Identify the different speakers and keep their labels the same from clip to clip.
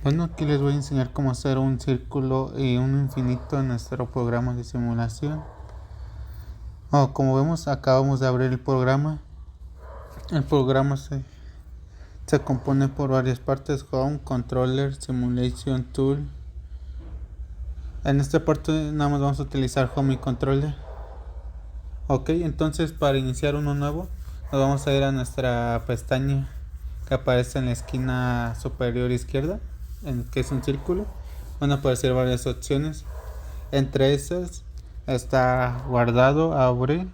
Speaker 1: Bueno, aquí les voy a enseñar cómo hacer un círculo y un infinito en nuestro programa de simulación. Como vemos, acabamos de abrir el programa. El programa se compone por varias partes: Home, Controller, Simulation Tool. En esta parte nada más vamos a utilizar Home y Controller. Entonces para iniciar uno nuevo, nos vamos a ir a nuestra pestaña que aparece en la esquina superior izquierda, que es un círculo. Van a aparecer varias opciones. Entre esas está guardado, abrir,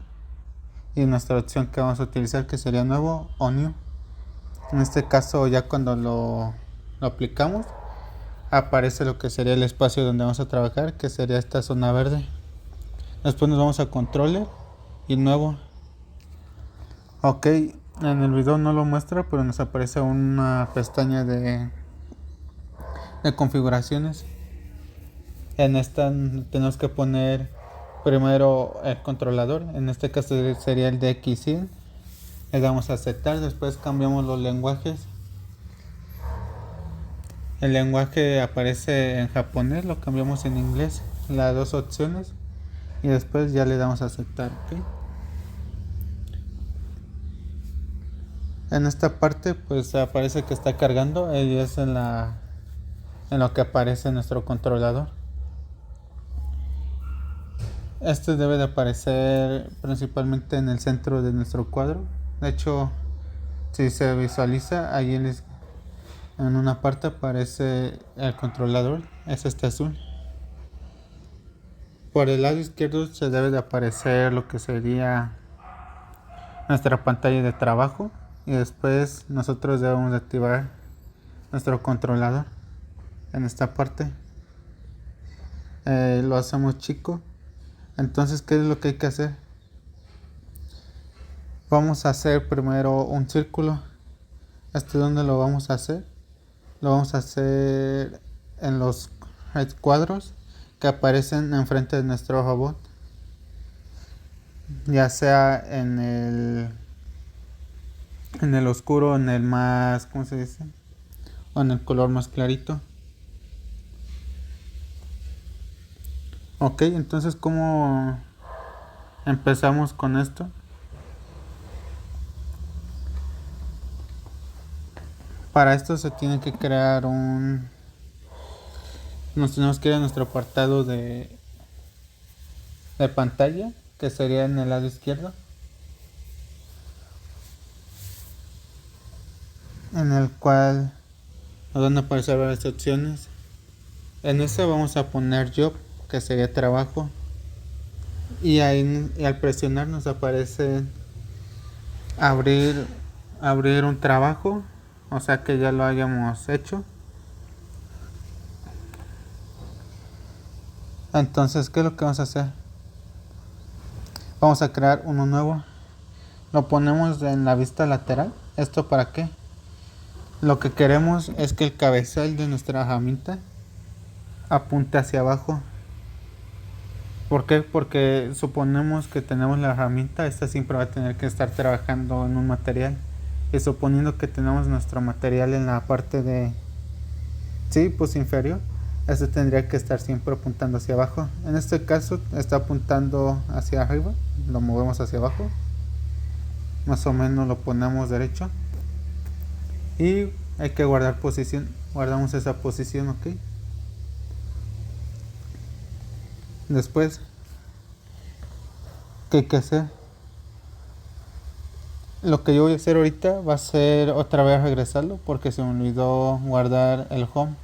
Speaker 1: y nuestra opción que vamos a utilizar, que sería nuevo o new. En este caso, ya cuando lo aplicamos, aparece lo que sería el espacio donde vamos a trabajar, que sería esta zona verde. Después nos vamos a controller y nuevo. En el video no lo muestra, pero nos aparece una pestaña de configuraciones. En esta tenemos que poner primero el controlador, en este caso sería el de DXY. Le damos a aceptar, después cambiamos los lenguajes. El lenguaje aparece en japonés, lo cambiamos en inglés, las dos opciones, y después ya le damos a aceptar. En esta parte pues aparece que está cargando, y es en lo que aparece nuestro controlador. Este debe de aparecer principalmente en el centro de nuestro cuadro. De hecho, si se visualiza, ahí en una parte aparece el controlador, es este azul. Por el lado izquierdo se debe de aparecer lo que sería nuestra pantalla de trabajo, y después nosotros debemos de activar nuestro controlador. En esta parte lo hacemos chico. Entonces, ¿qué es lo que hay que hacer? Vamos a hacer primero un círculo. ¿Dónde lo vamos a hacer? Lo vamos a hacer en los cuadros que aparecen enfrente de nuestro robot, ya sea en el oscuro, en el más, ¿cómo se dice? O en el color más clarito. Entonces, ¿cómo empezamos con esto? Para esto se tiene que crear nos tenemos que ir a nuestro apartado de pantalla, que sería en el lado izquierdo, en el cual nos van a aparecer varias opciones. En esta vamos a poner job, que sería trabajo, y ahí, al presionar, nos aparece abrir un trabajo, o sea que ya lo hayamos hecho. Entonces, ¿qué es lo que vamos a hacer? Vamos a crear uno nuevo. Lo ponemos en la vista lateral. ¿Esto para qué? Lo que queremos es que el cabezal de nuestra herramienta apunte hacia abajo. ¿Por qué? Porque suponemos que tenemos la herramienta, esta siempre va a tener que estar trabajando en un material. Y suponiendo que tenemos nuestro material en la parte de inferior, este tendría que estar siempre apuntando hacia abajo. En este caso está apuntando hacia arriba, lo movemos hacia abajo, más o menos lo ponemos derecho, y hay que guardar posición. Guardamos esa posición. Después, ¿qué hay que hacer? Lo que yo voy a hacer ahorita va a ser otra vez regresarlo, porque se me olvidó guardar el home.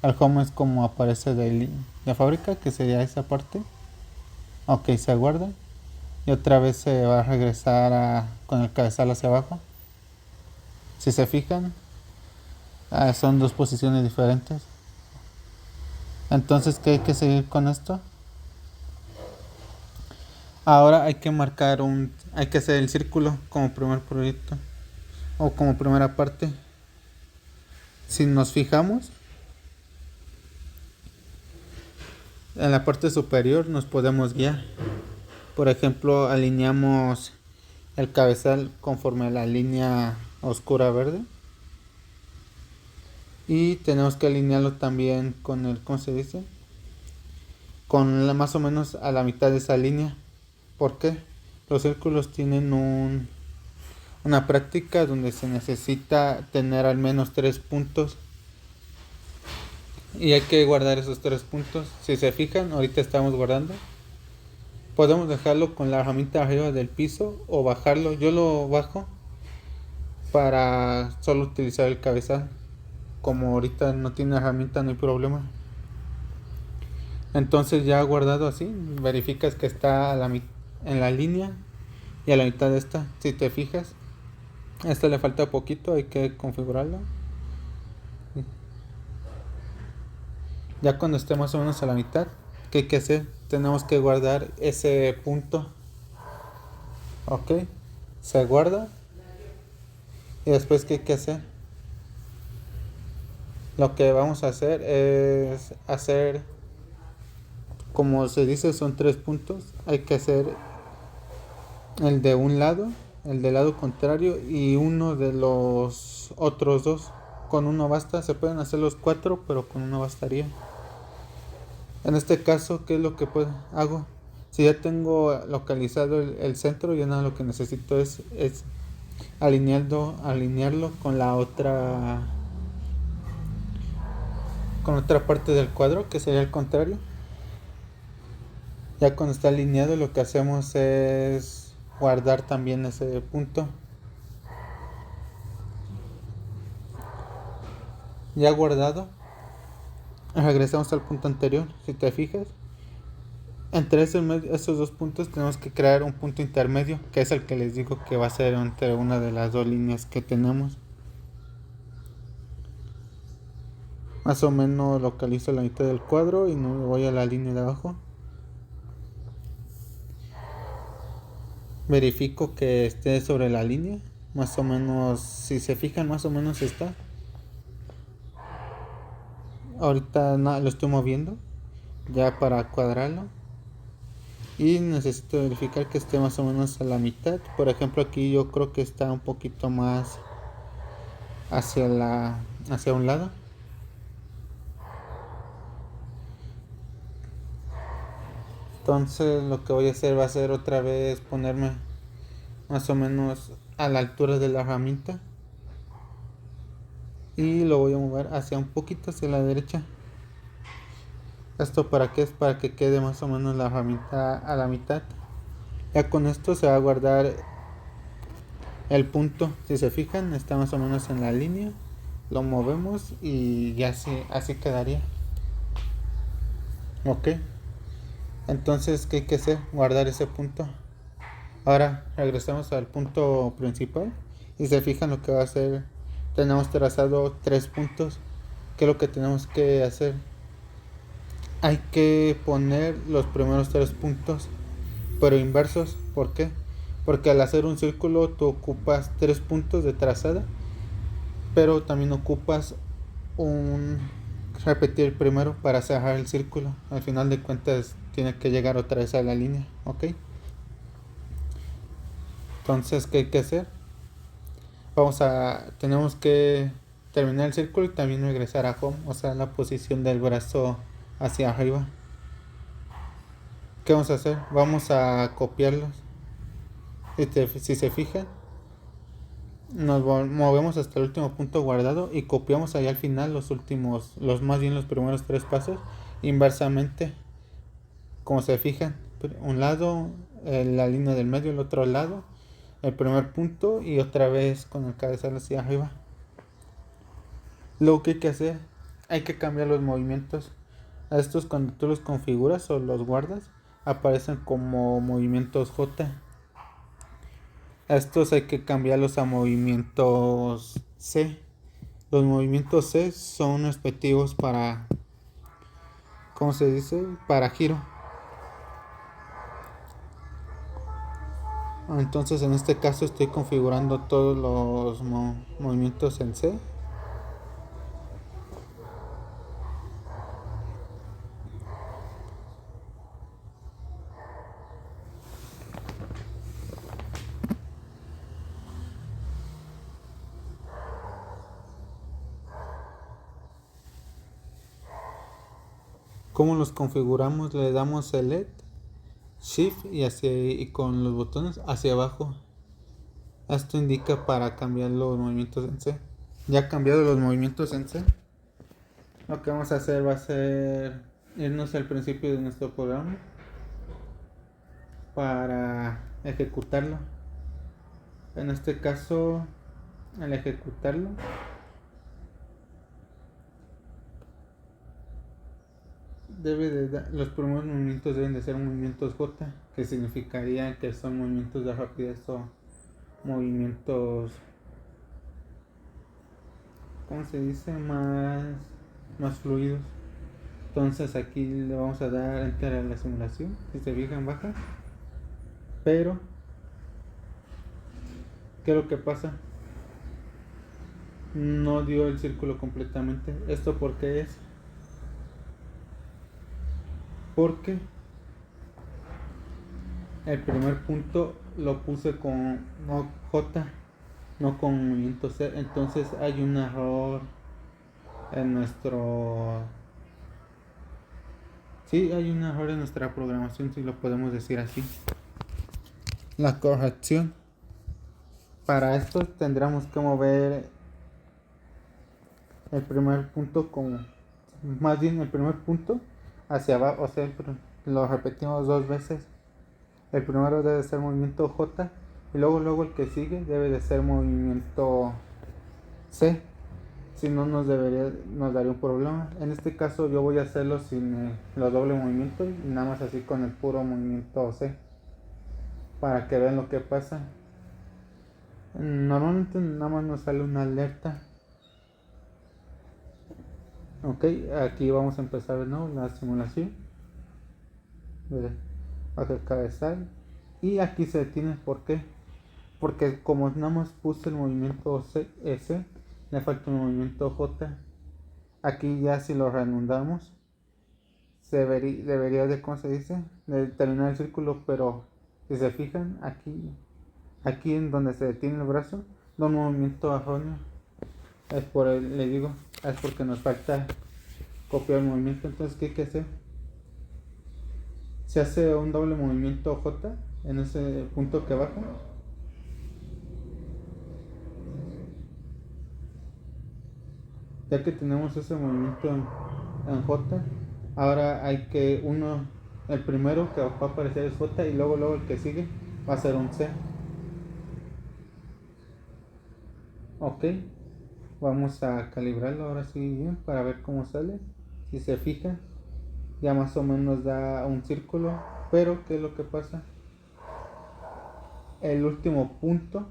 Speaker 1: El home es como aparece de fábrica, que sería esa parte. Se guarda, y otra vez se va a regresar con el cabezal hacia abajo. Si se fijan, son dos posiciones diferentes. Entonces, ¿qué hay que seguir con esto? Ahora hay que hay que hacer el círculo como primer proyecto, o como primera parte. Si nos fijamos, en la parte superior nos podemos guiar. Por ejemplo, alineamos el cabezal conforme a la línea oscura verde, Y tenemos que alinearlo también con el, ¿cómo se dice? Con más o menos a la mitad de esa línea. ¿Por qué? Los círculos tienen una práctica donde se necesita tener al menos 3 puntos. Y hay que guardar esos 3 puntos. Si se fijan, ahorita estamos guardando. Podemos dejarlo con la herramienta arriba del piso o bajarlo. Yo lo bajo para solo utilizar el cabezal. Como ahorita no tiene herramienta, no hay problema. Entonces ya guardado así, verificas que está en la línea y a la mitad de esta. Si te fijas, a esta le falta poquito, hay que configurarla. Ya cuando esté más o menos a la mitad, ¿qué hay que hacer? Tenemos que guardar ese punto. Ok, se guarda. Y después, ¿qué hay que hacer? Lo que vamos a hacer es hacer, como se dice, son 3 puntos. Hay que hacer el de un lado, el del lado contrario y uno de los otros dos. Con uno basta, se pueden hacer los 4, pero con uno bastaría. En este caso, ¿qué es lo que hago? Si ya tengo localizado el centro, ya nada, lo que necesito es alinearlo con otra parte del cuadro, que sería el contrario. Ya cuando está alineado, lo que hacemos es guardar también ese punto. Ya guardado, regresamos al punto anterior. Si te fijas, entre esos 2 puntos tenemos que crear un punto intermedio, que es el que les digo que va a ser entre una de las dos líneas que tenemos. Más o menos localizo la mitad del cuadro y me voy a la línea de abajo. Verifico que esté sobre la línea. Más o menos, si se fijan, más o menos está. Ahorita lo estoy moviendo ya para cuadrarlo. Y necesito verificar que esté más o menos a la mitad. Por ejemplo, aquí yo creo que está un poquito más hacia un lado. Entonces lo que voy a hacer va a ser otra vez ponerme más o menos a la altura de la herramienta. Y lo voy a mover hacia un poquito hacia la derecha. ¿Esto para qué? Es para que quede más o menos la herramienta a la mitad. Ya con esto se va a guardar el punto. Si se fijan, está más o menos en la línea. Lo movemos y ya así quedaría. Ok. Entonces, ¿qué hay que hacer? Guardar ese punto. Ahora regresamos al punto principal. Y se fijan lo que va a hacer. Tenemos trazado 3 puntos. ¿Qué es lo que tenemos que hacer? Hay que poner los primeros 3 puntos, pero inversos. ¿Por qué? Porque al hacer un círculo tú ocupas 3 puntos de trazada, pero también ocupas repetir el primero para cerrar el círculo. Al final de cuentas tiene que llegar otra vez a la línea. ¿Ok? Entonces, ¿qué hay que hacer? Tenemos que terminar el círculo y también regresar a home, o sea, la posición del brazo hacia arriba. ¿Qué vamos a hacer? Vamos a copiarlos. Si se fijan, nos movemos hasta el último punto guardado y copiamos allá al final los primeros 3 pasos inversamente. Como se fijan, un lado, la línea del medio, el otro lado, el primer punto y otra vez con el cabezal hacia arriba. Lo que hay que hacer, hay que cambiar los movimientos. A estos, cuando tú los configuras o los guardas, aparecen como movimientos J. A estos hay que cambiarlos a movimientos C. Los movimientos C son respectivos para, ¿cómo se dice? Para giro. Entonces en este caso estoy configurando todos los movimientos en C. ¿Cómo los configuramos? Le damos Select, Shift y con los botones hacia abajo. Esto indica para cambiar los movimientos en C. Ya cambiado los movimientos en C, lo que vamos a hacer va a ser irnos al principio de nuestro programa para ejecutarlo. En este caso, al ejecutarlo, los primeros movimientos deben de ser movimientos J, que significaría que son movimientos de rapidez o movimientos, ¿cómo se dice? Más fluidos. Entonces aquí le vamos a dar enter a la simulación. Si se fijan, baja. Pero, ¿qué es lo que pasa? No dio el círculo completamente. ¿Esto por qué es? Porque el primer punto lo puse con J, no con movimiento C. Entonces hay un error en nuestro... Sí, hay un error en nuestra programación, si lo podemos decir así. La corrección. Para esto tendremos que mover el primer punto más bien el primer punto hacia abajo, o sea, lo repetimos 2 veces. El primero debe ser movimiento J y luego el que sigue debe de ser movimiento C. Si no nos daría un problema. En este caso yo voy a hacerlo sin los doble movimientos y nada más así con el puro movimiento C, para que vean lo que pasa. Normalmente nada más nos sale una alerta. Ok, aquí vamos a empezar de nuevo la simulación. Baja el cabezal y aquí se detiene. ¿Por qué? Porque como nada más puse el movimiento S, le falta un movimiento J. Aquí ya si lo reanudamos debería de, ¿cómo se dice? De terminar el círculo, pero si se fijan aquí en donde se detiene el brazo da un movimiento erróneo. Es porque nos falta copiar el movimiento. Entonces, ¿qué hay que hacer? Se hace un doble movimiento J en ese punto que baja. Ya que tenemos ese movimiento en J, ahora hay que el primero que va a aparecer es J y luego el que sigue va a ser un C. Ok, vamos a calibrarlo ahora sí bien para ver cómo sale. Si se fijan, ya más o menos da un círculo, pero ¿qué es lo que pasa? El último punto,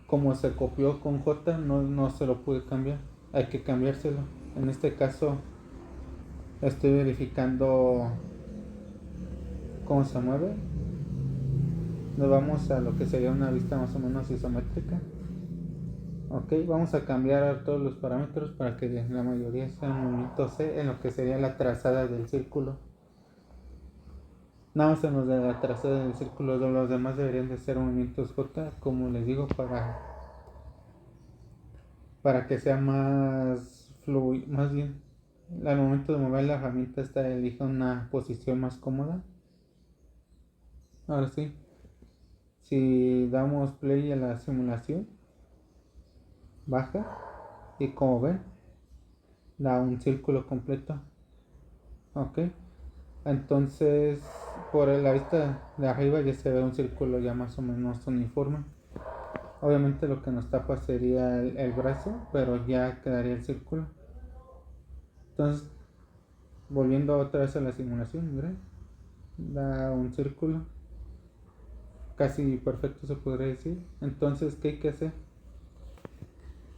Speaker 1: como se copió con J, no se lo pude cambiar, hay que cambiárselo. En este caso estoy verificando cómo se mueve. Nos vamos a lo que sería una vista más o menos isométrica. Ok, vamos a cambiar todos los parámetros para que la mayoría sean movimiento C en lo que sería la trazada del círculo. Nada más en los de la trazada del círculo, los demás deberían de ser movimientos J, como les digo, para que sea más fluido, más bien. Al momento de mover la herramienta elija una posición más cómoda. Ahora sí, si damos play a la simulación, baja y como ven da un círculo completo. Ok, entonces por la vista de arriba ya se ve un círculo ya más o menos uniforme. Obviamente lo que nos tapa sería el brazo, pero ya quedaría el círculo. Entonces, volviendo otra vez a la simulación, miren, da un círculo casi perfecto, se podría decir. Entonces, ¿qué hay que hacer?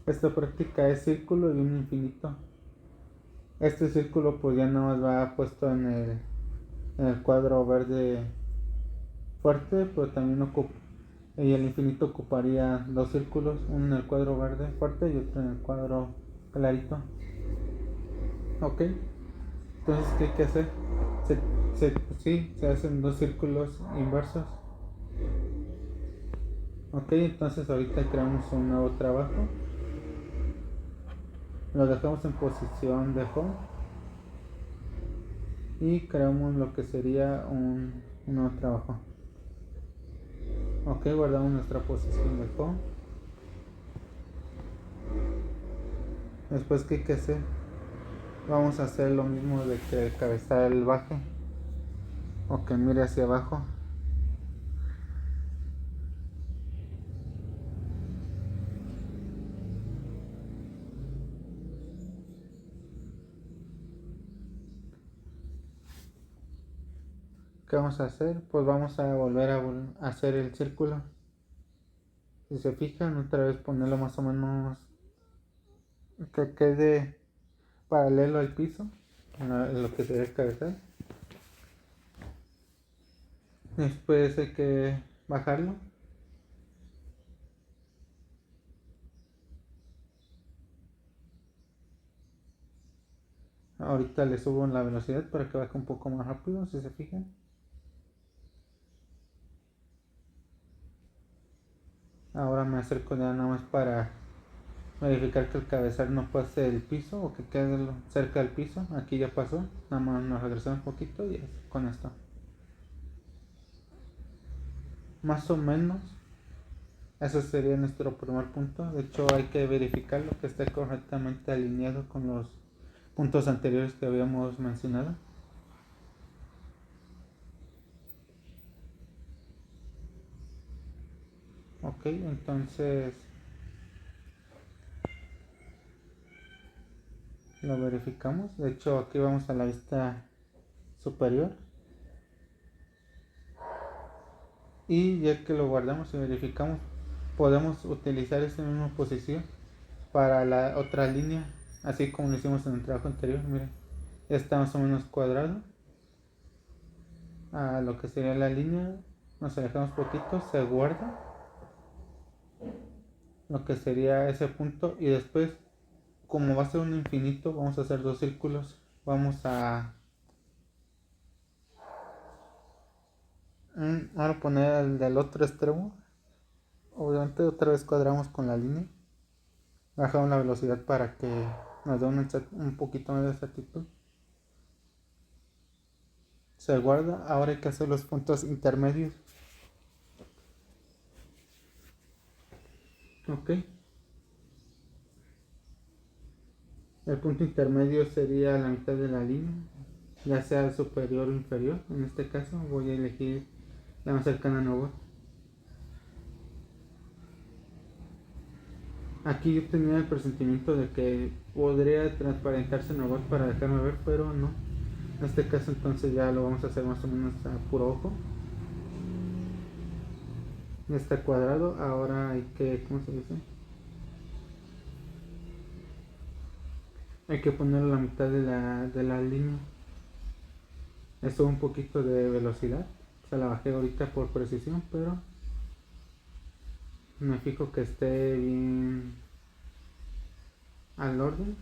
Speaker 1: Esta práctica es círculo y un infinito. Este círculo pues ya nada más va puesto en el cuadro verde fuerte, pero también y el infinito ocuparía 2 círculos, uno en el cuadro verde fuerte y otro en el cuadro clarito. Ok, entonces ¿qué hay que hacer? Se hacen 2 círculos inversos. Ok, entonces ahorita creamos un nuevo trabajo, lo dejamos en posición de home y creamos lo que sería un nuevo trabajo. Ok, guardamos nuestra posición de home. Después, ¿qué hay que hacer? Vamos a hacer lo mismo de que el cabezal baje o que mire hacia abajo. ¿Qué vamos a hacer? Pues vamos a volver a hacer el círculo. Si se fijan, otra vez ponerlo más o menos que quede paralelo al piso, lo que sería el cabezal. Después hay que bajarlo. Ahorita le subo la velocidad para que baje un poco más rápido, si se fijan. Ahora me acerco ya nada más para verificar que el cabezal no pase el piso o que quede cerca del piso. Aquí ya pasó, nada más nos regresamos un poquito y con esto. Más o menos, ese sería nuestro primer punto. De hecho, hay que verificarlo que esté correctamente alineado con los puntos anteriores que habíamos mencionado. Ok, entonces lo verificamos. De hecho, aquí vamos a la vista superior. Y ya que lo guardamos y verificamos, podemos utilizar esa misma posición para la otra línea, así como lo hicimos en el trabajo anterior. Miren, ya está más o menos cuadrado a lo que sería la línea. Nos alejamos poquito, se guarda lo que sería ese punto y después, como va a ser un infinito, vamos a hacer dos círculos. Vamos a ahora poner el del otro extremo. Obviamente otra vez cuadramos con la línea, bajamos la velocidad para que nos dé un poquito más de exactitud. Se guarda. Ahora hay que hacer los puntos intermedios. Ok, el punto intermedio sería la mitad de la línea, ya sea superior o inferior. En este caso voy a elegir la más cercana a Nobot. Aquí yo tenía el presentimiento de que podría transparentarse Nobot para dejarme ver, pero no. En este caso entonces ya lo vamos a hacer más o menos a puro ojo. Ya está cuadrado. Ahora hay que, ¿cómo se dice? Hay que ponerlo a la mitad de la línea. Esto un poquito de velocidad. Se la bajé ahorita por precisión, pero me fijo que esté bien al orden.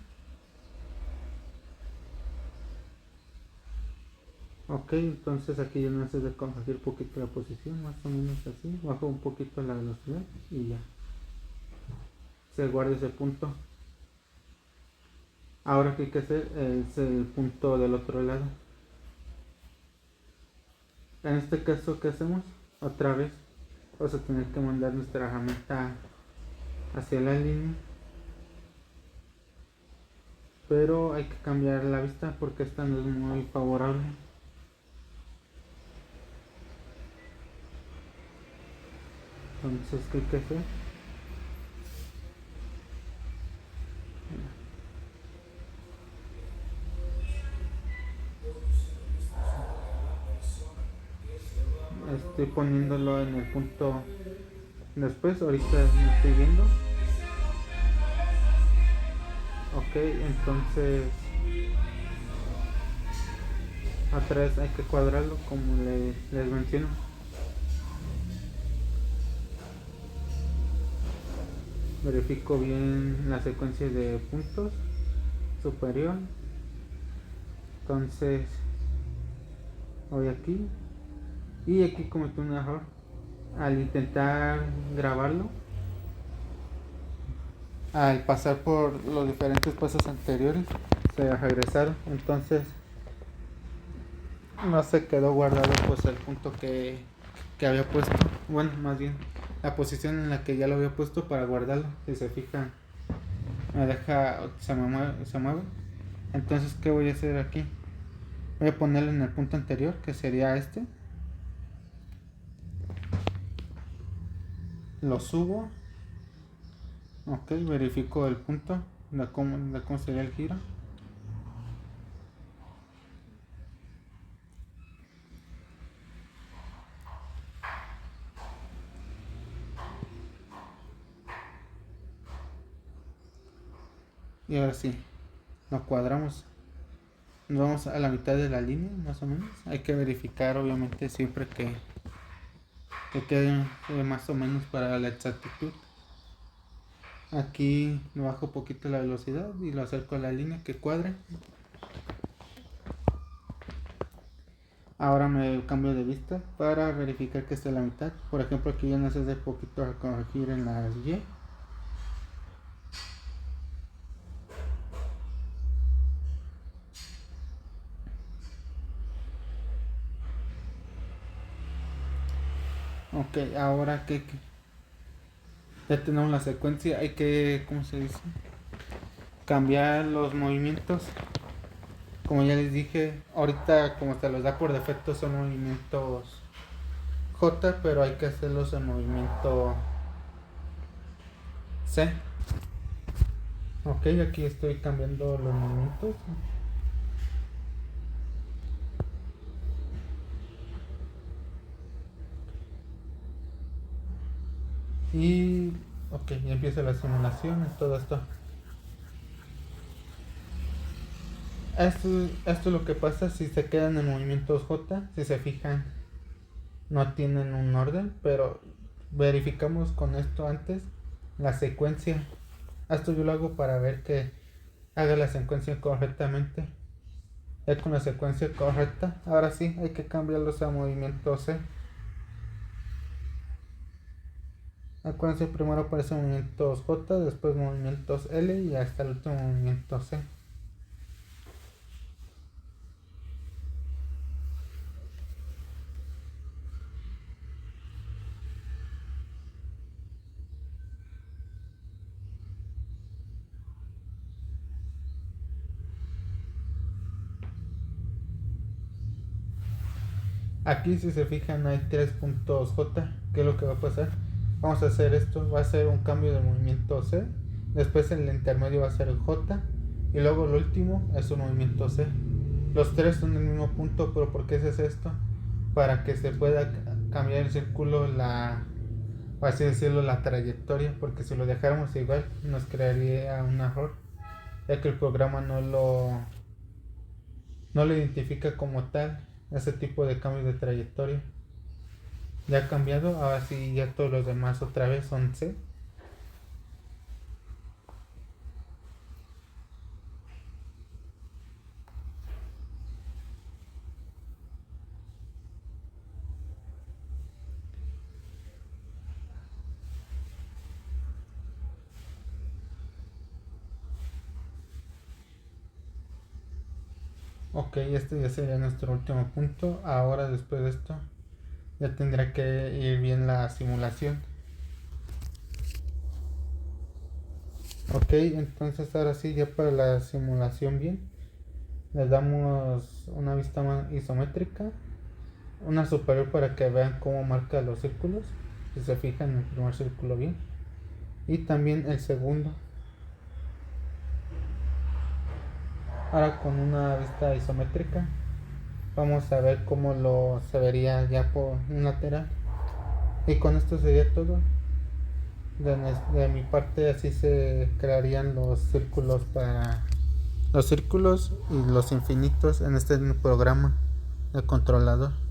Speaker 1: Ok, entonces aquí ya no hace de corregir un poquito la posición, más o menos así. Bajo un poquito la velocidad y ya. Se guarda ese punto. Ahora que hay que hacer es el punto del otro lado. En este caso, ¿qué hacemos? Otra vez vamos a tener que mandar nuestra herramienta hacia la línea, pero hay que cambiar la vista porque esta no es muy favorable. Entonces, ¿qué hay que hacer? Estoy poniéndolo en el punto después, ahorita me estoy viendo. Ok, entonces otra vez hay que cuadrarlo como les menciono. Verifico bien la secuencia de puntos superior. Entonces voy aquí y aquí cometí un error al intentar grabarlo. Al pasar por los diferentes pasos anteriores se regresaron, entonces no se quedó guardado pues el punto que había puesto. Bueno, más bien la posición en la que ya lo había puesto para guardarlo. Si se fijan, me deja, se mueve. Entonces, ¿qué voy a hacer aquí? Voy a ponerlo en el punto anterior, que sería este. Lo subo. Ok, verifico el punto de cómo sería el giro. Y ahora sí, lo cuadramos. Nos vamos a la mitad de la línea, más o menos. Hay que verificar, obviamente, siempre que quede más o menos para la exactitud. Aquí le bajo un poquito la velocidad y lo acerco a la línea que cuadre. Ahora me cambio de vista para verificar que esté a la mitad. Por ejemplo, aquí ya nos hace poquito a corregir en la Y. Ok, ahora que ya tenemos la secuencia, hay que, ¿cómo se dice? Cambiar los movimientos. Como ya les dije, ahorita como se los da por defecto son movimientos J, pero hay que hacerlos en movimiento C. Ok, aquí estoy cambiando los movimientos. Y ok, ya empieza la simulación y todo esto. Esto es lo que pasa si se quedan en movimientos J. Si se fijan, no tienen un orden, pero verificamos con esto antes la secuencia. Esto yo lo hago para ver que haga la secuencia correctamente. Ya con la secuencia correcta, ahora sí hay que cambiarlos a movimiento C. Acuérdense, primero aparecen movimientos J, después movimientos L y hasta el último movimiento C. Aquí si se fijan hay 3 puntos J. ¿Qué es lo que va a pasar? Vamos a hacer esto, va a ser un cambio de movimiento C, después el intermedio va a ser el J y luego el último es un movimiento C. Los tres son el mismo punto, pero ¿por qué se hace esto? Para que se pueda cambiar el círculo, por así decirlo, la trayectoria, porque si lo dejáramos igual nos crearía un error, ya que el programa no lo identifica como tal, ese tipo de cambios de trayectoria. Ya ha cambiado, ahora sí ya todos los demás otra vez son C. Ok, este ya sería nuestro último punto. Ahora después de esto ya tendrá que ir bien la simulación. Ok, entonces ahora sí ya para la simulación bien. Les damos una vista más isométrica, una superior para que vean cómo marca los círculos, si se fijan en el primer círculo bien, y también el segundo. Ahora con una vista isométrica vamos a ver cómo se vería ya por un lateral. Y con esto sería todo. De mi parte así se crearían los círculos y los infinitos en este programa de controlador.